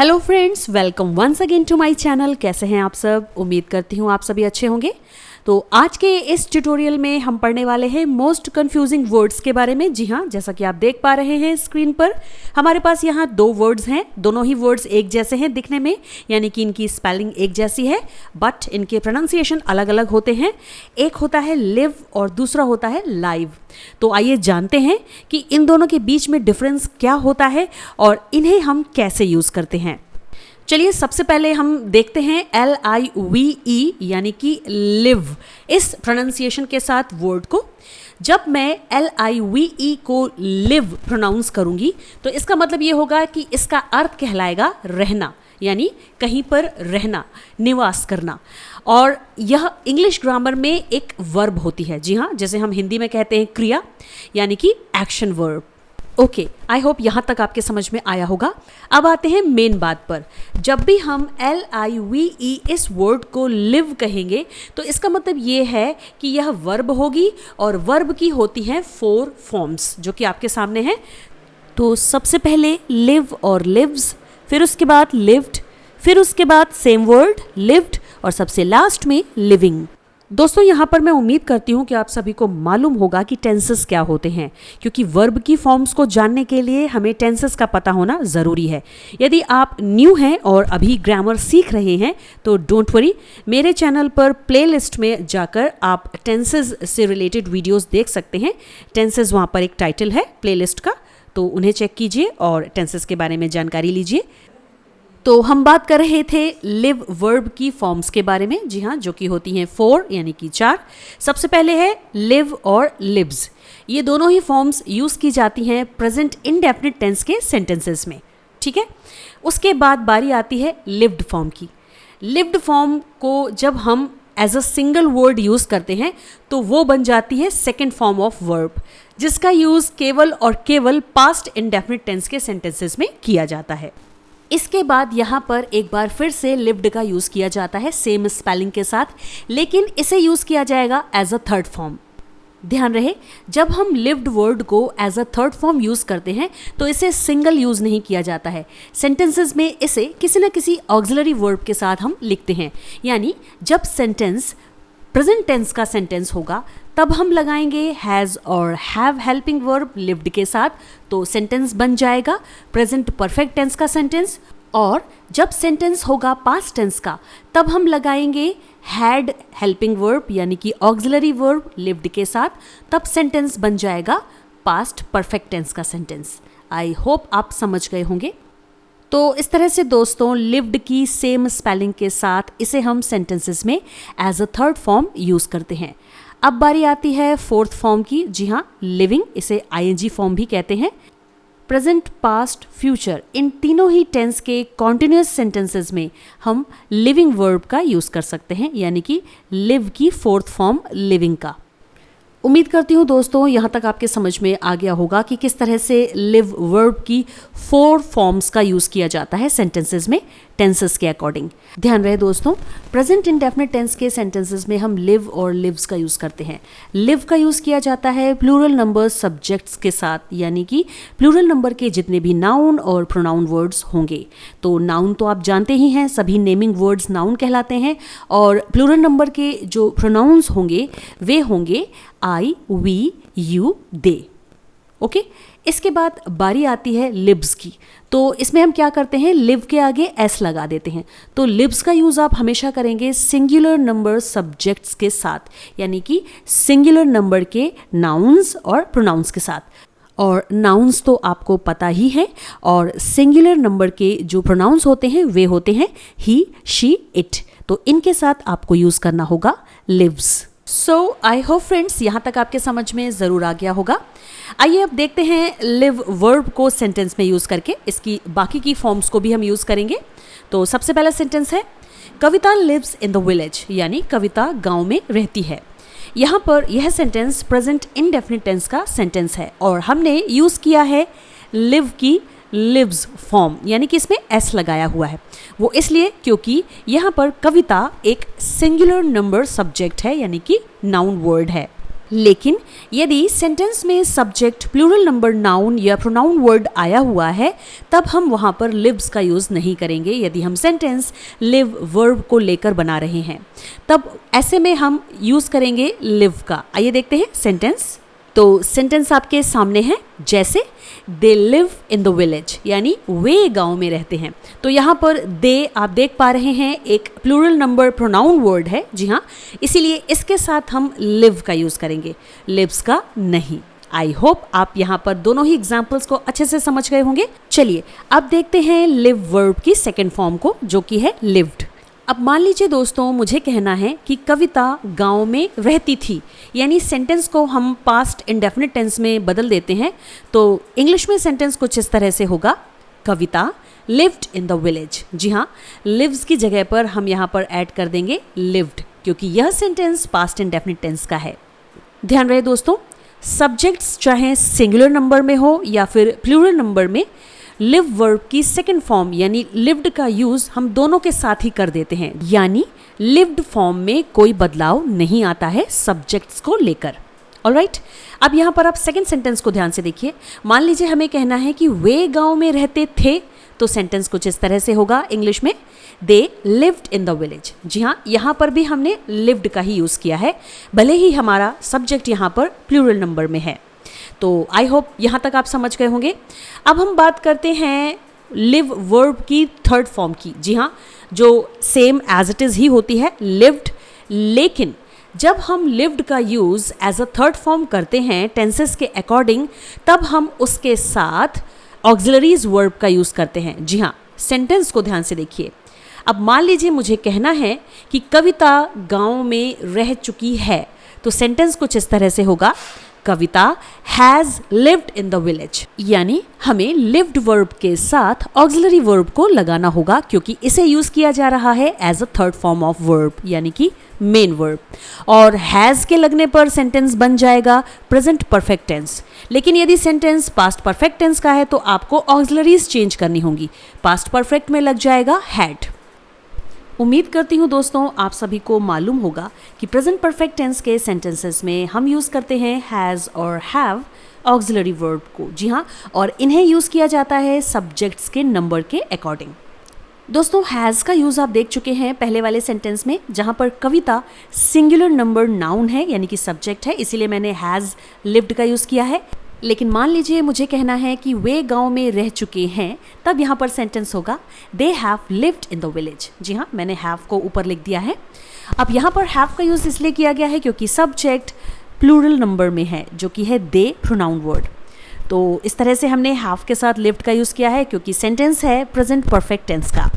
Hello friends, welcome once again to my channel. कैसे हैं आप सब? उम्मीद करती हूँ आप सभी अच्छे होंगे। तो आज के इस ट्यूटोरियल में हम पढ़ने वाले हैं मोस्ट कंफ्यूजिंग वर्ड्स के बारे में। जी हाँ, जैसा कि आप देख पा रहे हैं स्क्रीन पर, हमारे पास यहाँ दो वर्ड्स हैं। दोनों ही वर्ड्स एक जैसे हैं दिखने में, यानी कि इनकी स्पेलिंग एक जैसी है, बट इनके प्रोनाउंसिएशन अलग अलग होते हैं। एक होता है लिव और दूसरा होता है लाइव। तो आइए जानते हैं कि इन दोनों के बीच में डिफरेंस क्या होता है और इन्हें हम कैसे यूज़ करते हैं। चलिए सबसे पहले हम देखते हैं LIVE यानी कि लिव, इस प्रोनाउंसिएशन के साथ वर्ड को। जब मैं LIVE को लिव प्रोनाउंस करूंगी तो इसका मतलब ये होगा कि इसका अर्थ कहलाएगा रहना, यानी कहीं पर रहना, निवास करना। और यह इंग्लिश ग्रामर में एक वर्ब होती है। जी हाँ, जैसे हम हिंदी में कहते हैं क्रिया, यानी कि action verb. Okay, I hope यहाँ तक आपके समझ में आया होगा। अब आते हैं मेन बात पर। जब भी हम LIVE इस वर्ड को लिव कहेंगे तो इसका मतलब ये है कि यह वर्ब होगी और वर्ब की होती हैं 4 फॉर्म्स, जो कि आपके सामने हैं। तो सबसे पहले लिव और लिव्स, फिर उसके बाद लिव्ड, फिर उसके बाद सेम वर्ड लिव्ड और सबसे लास्ट में लिविंग। दोस्तों, यहाँ पर मैं उम्मीद करती हूँ कि आप सभी को मालूम होगा कि टेंसेस क्या होते हैं, क्योंकि वर्ब की फॉर्म्स को जानने के लिए हमें टेंसेस का पता होना ज़रूरी है। यदि आप न्यू हैं और अभी ग्रामर सीख रहे हैं तो डोंट वरी, मेरे चैनल पर प्लेलिस्ट में जाकर आप टेंसेस से रिलेटेड वीडियोस देख सकते हैं। टेंसेस वहाँ पर एक टाइटल है प्लेलिस्ट का, तो उन्हें चेक कीजिए और टेंसेस के बारे में जानकारी लीजिए। तो हम बात कर रहे थे लिव वर्ब की फॉर्म्स के बारे में। जी हाँ, जो कि होती हैं 4 यानी कि 4। सबसे पहले है लिव और लिव्स। ये दोनों ही फॉर्म्स यूज़ की जाती हैं प्रेजेंट इंडेफिनिट टेंस के सेंटेंसेस में, ठीक है। उसके बाद बारी आती है लिव्ड फॉर्म की। लिव्ड फॉर्म को जब हम as a single word use करते हैं तो वो बन जाती है सेकेंड फॉर्म ऑफ वर्ब, जिसका यूज़ केवल और केवल पास्ट इंडेफिनिट टेंस के सेंटेंसेस में किया जाता है। इसके बाद यहाँ पर एक बार फिर से लिव्ड का यूज़ किया जाता है सेम स्पेलिंग के साथ, लेकिन इसे यूज़ किया जाएगा एज अ थर्ड फॉर्म। ध्यान रहे, जब हम लिव्ड वर्ड को as a third form use करते हैं तो इसे सिंगल यूज़ नहीं किया जाता है। सेंटेंसेस में इसे किसी न किसी ऑक्सिलरी वर्ब के साथ हम लिखते हैं, यानी जब सेंटेंस प्रेजेंट टेंस का सेंटेंस होगा तब हम लगाएंगे हैज़ और हैव हेल्पिंग वर्ब लिव्ड के साथ, तो सेंटेंस बन जाएगा प्रेजेंट परफेक्ट टेंस का सेंटेंस। और जब सेंटेंस होगा पास्ट टेंस का तब हम लगाएंगे हैड हेल्पिंग वर्ब यानी कि ऑक्सिलरी वर्ब लिव्ड के साथ, तब सेंटेंस बन जाएगा पास्ट परफेक्ट टेंस का सेंटेंस। आई होप आप समझ गए होंगे। तो इस तरह से दोस्तों लिव्ड की सेम स्पेलिंग के साथ इसे हम सेंटेंसेस में as a third form use करते हैं। अब बारी आती है फोर्थ फॉर्म की। जी हाँ, लिविंग, इसे ING फॉर्म भी कहते हैं। प्रेजेंट, पास्ट, फ्यूचर, इन तीनों ही टेंस के कॉन्टिन्यूस सेंटेंसेस में हम लिविंग वर्ब का यूज़ कर सकते हैं, यानी कि लिव की फोर्थ फॉर्म लिविंग का। उम्मीद करती हूँ दोस्तों यहाँ तक आपके समझ में आ गया होगा कि किस तरह से लिव वर्ब की 4 फॉर्म्स का यूज़ किया जाता है सेंटेंसेस में टेंसेस के अकॉर्डिंग। ध्यान रहे दोस्तों, प्रेजेंट इंडेफिनिट टेंस के सेंटेंसेस में हम लिव और लिव्स का यूज़ करते हैं। लिव का यूज़ किया जाता है प्लूरल नंबर सब्जेक्ट्स के साथ, यानी कि प्लूरल नंबर के जितने भी नाउन और प्रोनाउन वर्ड्स होंगे। तो नाउन तो आप जानते ही हैं, सभी नेमिंग वर्ड्स नाउन कहलाते हैं, और प्लूरल नंबर के जो प्रोनाउंस होंगे वे होंगे I, we, you, they। Okay, इसके बाद बारी आती है लिव्स की। तो इसमें हम क्या करते हैं, लिव के आगे S लगा देते हैं। तो लिव्स का यूज़ आप हमेशा करेंगे सिंगुलर नंबर सब्जेक्ट्स के साथ, यानी कि सिंगुलर नंबर के नाउन्स और प्रोनाउंस के साथ। और नाउन्स तो आपको पता ही है, और सिंगुलर नंबर के जो प्रोनाउंस होते हैं वे होते हैं ही, शी, इट। तो इनके साथ आपको यूज़ करना होगा lives. So I hope friends यहाँ तक आपके समझ में ज़रूर आ गया होगा। आइए अब देखते हैं लिव वर्ब को सेंटेंस में यूज़ करके इसकी बाकी की फॉर्म्स को भी हम यूज़ करेंगे। तो सबसे पहला सेंटेंस है कविता लिव्स इन द विलेज, यानी कविता गांव में रहती है। यहाँ पर यह सेंटेंस प्रेजेंट इंडेफिनिट टेंस का सेंटेंस है और हमने यूज़ किया है लिव की लिव्स फॉर्म, यानी कि इसमें S लगाया हुआ है। वो इसलिए क्योंकि यहाँ पर कविता एक सिंगुलर नंबर सब्जेक्ट है, यानी कि नाउन वर्ड है। लेकिन यदि सेंटेंस में सब्जेक्ट प्लूरल नंबर नाउन या प्रोनाउन वर्ड आया हुआ है तब हम वहाँ पर लिव्स का यूज़ नहीं करेंगे। यदि हम सेंटेंस लिव वर्ब को लेकर बना रहे हैं तब ऐसे में हम यूज़ करेंगे लिव का। आइए देखते हैं सेंटेंस। तो सेंटेंस आपके सामने है, जैसे they live in the village, यानी वे गांव में रहते हैं। तो यहाँ पर दे आप देख पा रहे हैं एक प्लूरल नंबर प्रोनाउन वर्ड है, जी हाँ, इसीलिए इसके साथ हम लिव का यूज़ करेंगे, लिव्स का नहीं। आई होप आप यहाँ पर दोनों ही एग्जाम्पल्स को अच्छे से समझ गए होंगे। चलिए अब देखते हैं लिव वर्ब की सेकेंड फॉर्म को, जो कि है लिव्ड। अब मान लीजिए दोस्तों, मुझे कहना है कि कविता गांव में रहती थी, यानी सेंटेंस को हम पास्ट इंडेफिनिट टेंस में बदल देते हैं। तो इंग्लिश में सेंटेंस कुछ इस तरह से होगा, कविता लिव्ड इन द विलेज। जी हाँ, लिव्स की जगह पर हम यहाँ पर ऐड कर देंगे लिव्ड, क्योंकि यह सेंटेंस पास्ट इंडेफिनिट टेंस का है। ध्यान रहे दोस्तों, सब्जेक्ट्स चाहे सिंगुलर नंबर में हो या फिर प्लूरल नंबर में, लिव वर्ब की सेकेंड फॉर्म यानी लिव्ड का यूज हम दोनों के साथ ही कर देते हैं, यानी लिव्ड फॉर्म में कोई बदलाव नहीं आता है सब्जेक्ट्स को लेकर। ऑलराइट, अब यहाँ पर आप सेकेंड सेंटेंस को ध्यान से देखिए। मान लीजिए हमें कहना है कि वे गांव में रहते थे, तो सेंटेंस कुछ इस तरह से होगा इंग्लिश में, they lived in the village. जी हाँ, यहाँ पर भी हमने लिव्ड का ही यूज़ किया है, भले ही हमारा सब्जेक्ट यहाँ पर प्लूरल नंबर में है। तो आई होप यहाँ तक आप समझ गए होंगे। अब हम बात करते हैं लिव वर्ब की थर्ड फॉर्म की। जी हाँ, जो सेम एज इट इज़ ही होती है, लिव्ड, लेकिन जब हम लिव्ड का use as a third form करते हैं टेंसेस के अकॉर्डिंग, तब हम उसके साथ ऑक्सिलरीज वर्ब का यूज़ करते हैं। जी हाँ, सेंटेंस को ध्यान से देखिए। अब मान लीजिए मुझे कहना है कि कविता गांव में रह चुकी है, तो सेंटेंस कुछ इस तरह से होगा, Kavita has lived in the village, यानी हमें लिव्ड वर्ब के साथ ऑक्सिलरी वर्ब को लगाना होगा, क्योंकि इसे यूज़ किया जा रहा है as a third form of verb, यानी कि मेन वर्ब। और हैज़ के लगने पर सेंटेंस बन जाएगा प्रेजेंट परफेक्ट टेंस। लेकिन यदि सेंटेंस पास्ट परफेक्ट टेंस का है तो आपको ऑक्सिलरीज चेंज करनी होंगी। पास्ट परफेक्ट में लग जाएगा हैड। उम्मीद करती हूँ दोस्तों आप सभी को मालूम होगा कि प्रेजेंट परफेक्ट टेंस के सेंटेंसेस में हम यूज़ करते हैं हैज़ और हैव ऑक्सिलरी वर्ब को। जी हाँ, और इन्हें यूज़ किया जाता है सब्जेक्ट्स के नंबर के अकॉर्डिंग। दोस्तों, हैज़ का यूज़ आप देख चुके हैं पहले वाले सेंटेंस में, जहाँ पर कविता सिंगुलर नंबर नाउन है यानी कि सब्जेक्ट है, इसीलिए मैंने हैज़ लिव्ड का यूज़ किया है। लेकिन मान लीजिए मुझे कहना है कि वे गांव में रह चुके हैं, तब यहाँ पर सेंटेंस होगा they have lived in the village. जी हाँ, मैंने हैव को ऊपर लिख दिया है। अब यहाँ पर हैव का यूज़ इसलिए किया गया है क्योंकि सब्जेक्ट प्लूरल नंबर में है, जो कि है दे प्रोनाउन वर्ड। तो इस तरह से हमने हैव के साथ लिव्ड का यूज़ किया है, क्योंकि सेंटेंस है प्रेजेंट परफेक्ट टेंस का।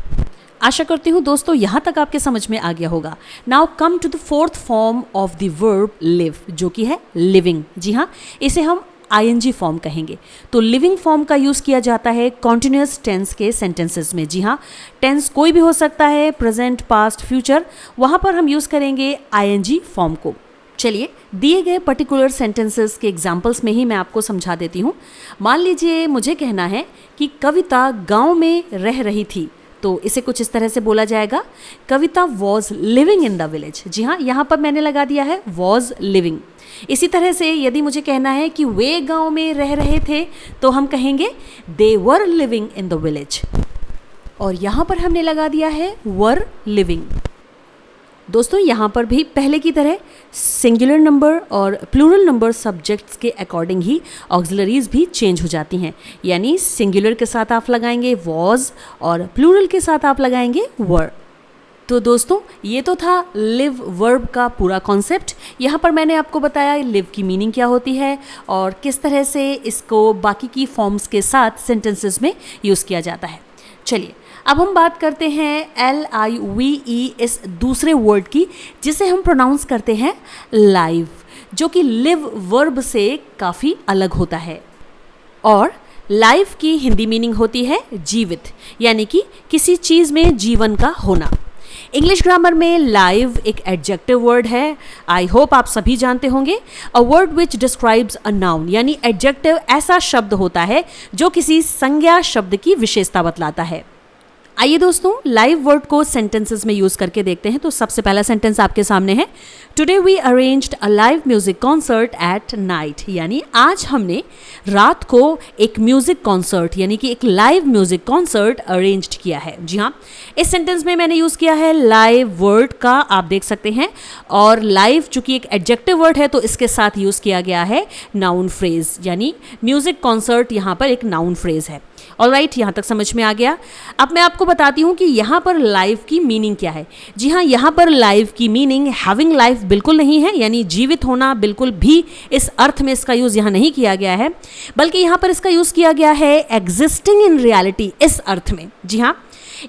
आशा करती हूँ दोस्तों यहाँ तक आपके समझ में आ गया होगा। Now come to the fourth form of the verb live, जो कि है लिविंग। जी हाँ, इसे हम ING फॉर्म कहेंगे। तो लिविंग फॉर्म का यूज़ किया जाता है कॉन्टिन्यूस टेंस के सेंटेंसेस में। जी हाँ, टेंस कोई भी हो सकता है, प्रेजेंट, पास्ट, फ्यूचर, वहाँ पर हम यूज़ करेंगे ING फॉर्म को। चलिए, दिए गए पर्टिकुलर सेंटेंसेस के एग्जाम्पल्स में ही मैं आपको समझा देती हूँ। मान लीजिए मुझे कहना है कि कविता गाँव में रह रही थी, तो इसे कुछ इस तरह से बोला जाएगा, Kavita was living in the village. जी हाँ, यहाँ पर मैंने लगा दिया है वॉज लिविंग। इसी तरह से यदि मुझे कहना है कि वे गांव में रह रहे थे, तो हम कहेंगे they were living in the village, और यहाँ पर हमने लगा दिया है वर लिविंग। दोस्तों, यहाँ पर भी पहले की तरह सिंगुलर नंबर और प्लूरल नंबर सब्जेक्ट्स के अकॉर्डिंग ही ऑक्सिलरीज भी चेंज हो जाती हैं, यानी सिंगुलर के साथ आप लगाएंगे वॉज और प्लूरल के साथ आप लगाएंगे वर। तो दोस्तों, ये तो था लिव वर्ब का पूरा कॉन्सेप्ट। यहाँ पर मैंने आपको बताया लिव की मीनिंग क्या होती है और किस तरह से इसको बाकी की फॉर्म्स के साथ सेंटेंसेस में यूज़ किया जाता है। चलिए, अब हम बात करते हैं LIVE इस दूसरे वर्ड की, जिसे हम प्रोनाउंस करते हैं लाइव, जो कि लिव वर्ब से काफ़ी अलग होता है। और लाइव की हिंदी मीनिंग होती है जीवित, यानी कि किसी चीज़ में जीवन का होना। इंग्लिश ग्रामर में लाइव एक एडजेक्टिव वर्ड है, आई होप आप सभी जानते होंगे। A word which describes a noun, यानी एडजेक्टिव ऐसा शब्द होता है जो किसी संज्ञा शब्द की विशेषता बतलाता है। आइए दोस्तों लाइव वर्ड को सेंटेंसेस में यूज करके देखते हैं। तो सबसे पहला सेंटेंस आपके सामने है, today we arranged a live music concert at night, यानी आज हमने रात को एक म्यूजिक कॉन्सर्ट यानी कि एक लाइव म्यूजिक कॉन्सर्ट अरेंज्ड किया है। जी हाँ, इस सेंटेंस में मैंने यूज किया है लाइव वर्ड का, आप देख सकते हैं। और लाइव चूंकि एक एडजेक्टिव वर्ड है तो इसके साथ यूज किया गया है नाउन फ्रेज, यानी म्यूजिक कॉन्सर्ट यहाँ पर एक नाउन फ्रेज है। ऑलराइट, यहाँ तक समझ में आ गया। अब मैं आपको बताती हूँ कि यहाँ पर लाइव की मीनिंग क्या है। जी हाँ, यहाँ पर लाइव की मीनिंग हैविंग लाइफ बिल्कुल नहीं है, यानी जीवित होना, बिल्कुल भी इस अर्थ में इसका यूज़ यहाँ नहीं किया गया है, बल्कि यहाँ पर इसका यूज़ किया गया है एग्जिस्टिंग इन रियलिटी, इस अर्थ में। जी हाँ,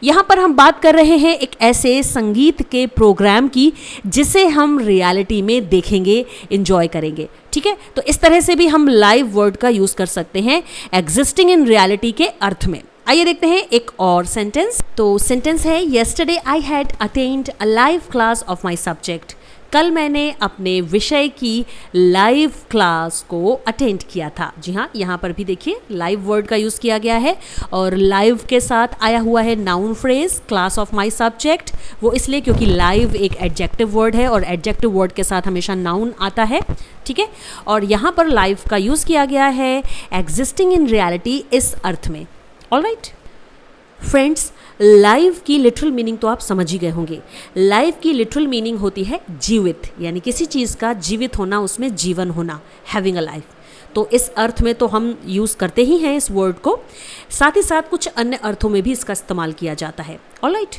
यहाँ पर हम बात कर रहे हैं एक ऐसे संगीत के प्रोग्राम की जिसे हम रियलिटी में देखेंगे, एंजॉय करेंगे। ठीक है, तो इस तरह से भी हम लाइव वर्ड का यूज कर सकते हैं एग्जिस्टिंग इन रियलिटी के अर्थ में। आइए देखते हैं एक और सेंटेंस। तो सेंटेंस है, yesterday I had attend a live class of my subject. कल मैंने अपने विषय की लाइव क्लास को अटेंड किया था। जी हाँ, यहाँ पर भी देखिए लाइव वर्ड का यूज़ किया गया है और लाइव के साथ आया हुआ है noun phrase class of my subject. वो इसलिए क्योंकि लाइव एक एडजेक्टिव वर्ड है और एडजेक्टिव वर्ड के साथ हमेशा नाउन आता है। ठीक है, और यहाँ पर लाइव का यूज़ किया गया है एग्जिस्टिंग इन रियलिटी, इस अर्थ में। ऑलराइट फ्रेंड्स, लाइव की लिटरल मीनिंग तो आप समझ ही गए होंगे। लाइव की लिटरल मीनिंग होती है जीवित, यानी किसी चीज़ का जीवित होना, उसमें जीवन होना, हैविंग अ लाइफ। तो इस अर्थ में तो हम यूज़ करते ही हैं इस वर्ड को, साथ ही साथ कुछ अन्य अर्थों में भी इसका इस्तेमाल किया जाता है। ऑलराइट,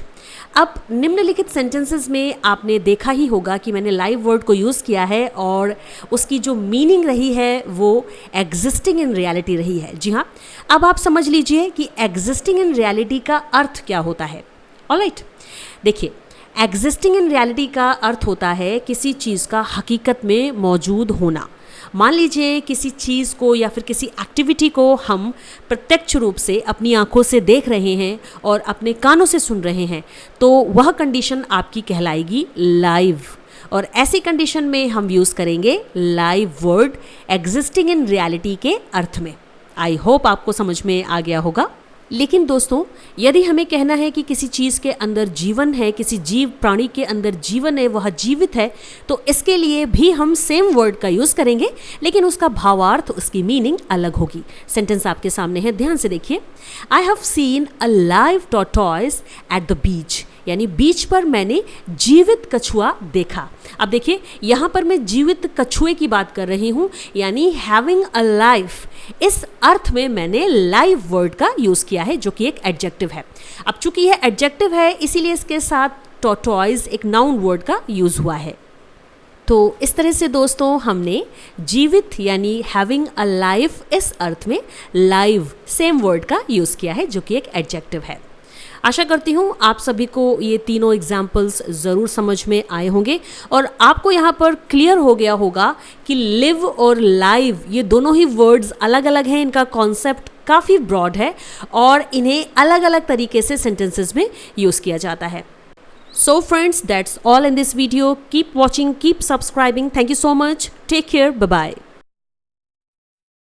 अब निम्नलिखित सेंटेंसेस में आपने देखा ही होगा कि मैंने लाइव वर्ड को यूज़ किया है और उसकी जो मीनिंग रही है वो एग्जिस्टिंग इन रियलिटी रही है। जी हाँ, अब आप समझ लीजिए कि एग्जिस्टिंग इन रियलिटी का अर्थ क्या होता है। ऑलराइट, देखिए एग्जिस्टिंग इन रियलिटी का अर्थ होता है किसी चीज़ का हकीकत में मौजूद होना। मान लीजिए किसी चीज़ को या फिर किसी एक्टिविटी को हम प्रत्यक्ष रूप से अपनी आंखों से देख रहे हैं और अपने कानों से सुन रहे हैं, तो वह कंडीशन आपकी कहलाएगी लाइव। और ऐसी कंडीशन में हम यूज़ करेंगे live word existing in reality के अर्थ में। आई होप आपको समझ में आ गया होगा। लेकिन दोस्तों, यदि हमें कहना है कि किसी चीज़ के अंदर जीवन है, किसी जीव प्राणी के अंदर जीवन है, वह जीवित है, तो इसके लिए भी हम सेम वर्ड का यूज़ करेंगे, लेकिन उसका भावार्थ, उसकी मीनिंग अलग होगी। सेंटेंस आपके सामने है, ध्यान से देखिए। I have seen a live tortoise at the beach, यानी बीच पर मैंने जीवित कछुआ देखा। अब देखिए यहाँ पर मैं जीवित कछुए की बात कर रही हूँ, यानी हैविंग अ लाइफ, इस अर्थ में मैंने लाइव वर्ड का यूज़ किया है जो कि एक एडजेक्टिव है। अब चूंकि यह एडजेक्टिव है इसीलिए इसके साथ टॉर्टॉइस एक नाउन वर्ड का यूज़ हुआ है। तो इस तरह से दोस्तों हमने जीवित यानी हैविंग अ लाइफ, इस अर्थ में लाइव सेम वर्ड का यूज़ किया है जो कि एक एडजेक्टिव है। आशा करती हूँ आप सभी को ये तीनों एग्जाम्पल्स ज़रूर समझ में आए होंगे और आपको यहाँ पर क्लियर हो गया होगा कि लिव और लाइव ये दोनों ही वर्ड्स अलग अलग हैं, इनका कॉन्सेप्ट काफ़ी ब्रॉड है और इन्हें अलग अलग तरीके से सेंटेंसेस में यूज़ किया जाता है। So friends, that's all in this video. Keep watching, keep subscribing. Thank you so much. Take care. Bye-bye.